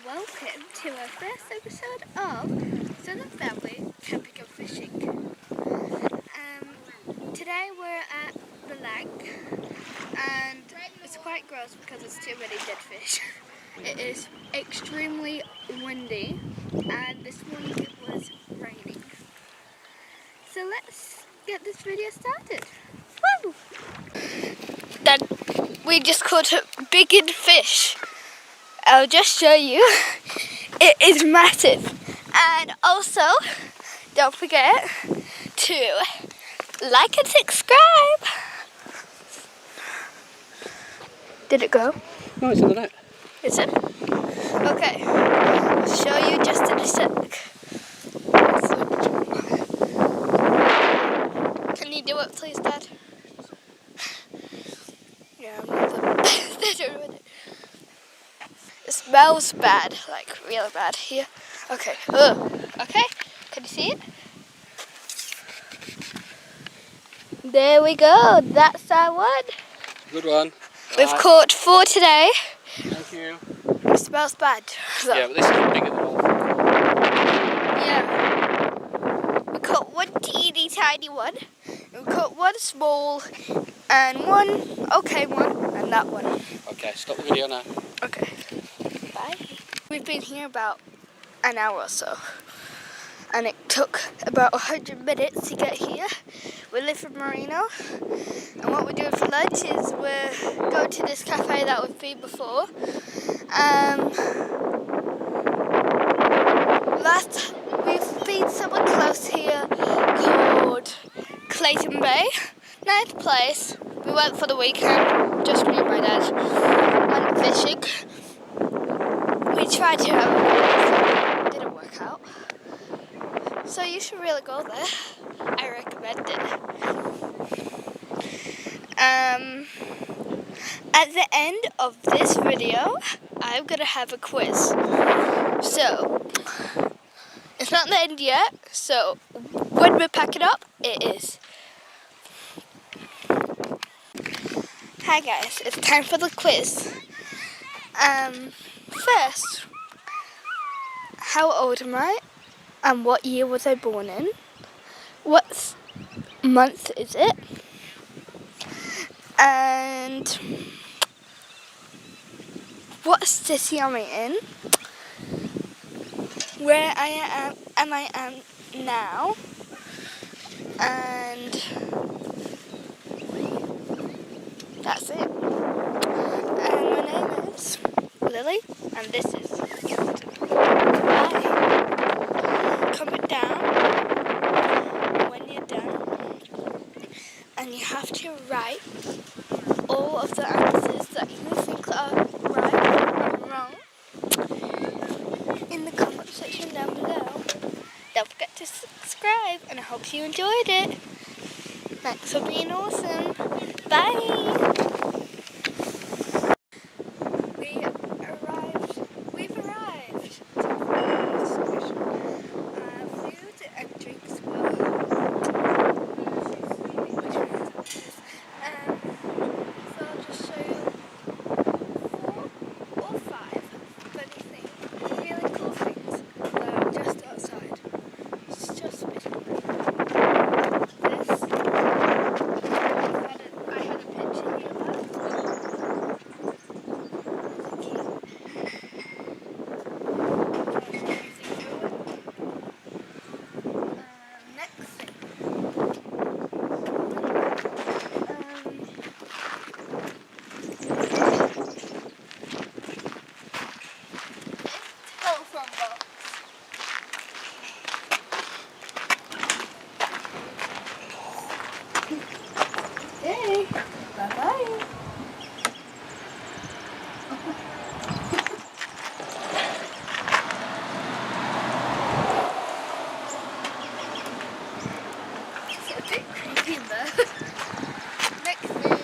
welcome to our first episode of Southern Family Camping and Fishing. Today we're at Milang, and it's quite gross because there's too many dead fish. It is extremely windy, and this morning it was raining. So let's get this video started. Woo! Then we just caught a big fish. I'll just show you. It is massive. And also, don't forget to like and subscribe. Did it go? No, it's on the net. Is it? Okay. I'll show you just in a sec. Can you do it, please, Dad? Yeah, I'm not the best at it. It smells bad, like really bad here. Okay. Okay. Can you see it? There we go. That's our one. Good one. We've caught 4 today. Thank you. It smells bad. So. Yeah, but this is bigger than all. Yeah. We caught one teeny tiny one. We caught one small and one okay one and that one. Okay, stop the video now. Okay. Bye. We've been here about an hour or so, and it took about 100 minutes to get here. We live in Marino, and what we're doing for lunch is we're going to this cafe that we've been before. We've been somewhere close here called Clayton Bay. Nice place. We went for the weekend, just me and my dad, went fishing. We tried to have a it didn't work out. So you should really go there. I recommend it. At the end of this video, I'm gonna have a quiz. So it's not the end yet, so when we pack it up, it is. Hi guys, it's time for the quiz. First, how old am I? And what year was I born in? What month is it? And what city am I in? Where I am now? And that's it. And my name is Lily, and this is Captain. Bye. Comment down when you're done, and you have to write all of the answers that you think are right or wrong in the comment section down below. Don't forget to subscribe, and I hope you enjoyed it. Thanks for being awesome. Bye. We've arrived. Food and drinks will. So I'll just show you 4 or 5 funny things, really cool things that are just outside. It's just a bit of this. I had a picture here of that. Next thing. Telephone box. Okay. Bye-bye. It's a bit creepy in there. Next thing.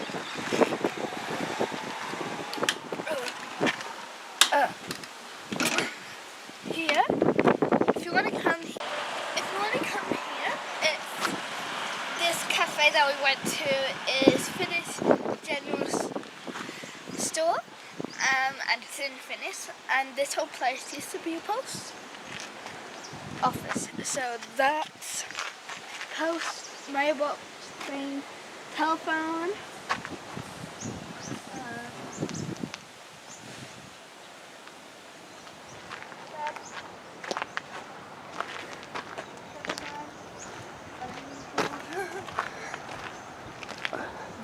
Here, if you want to come here, it's this cafe that we went to is Finnish General Store, and it's in finished, and this whole place used to be a post office. So that's post, mailbox thing, telephone.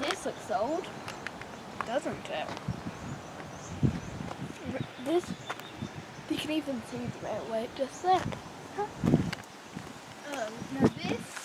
This looks old, doesn't it? This, you can even see the railway just there. Now this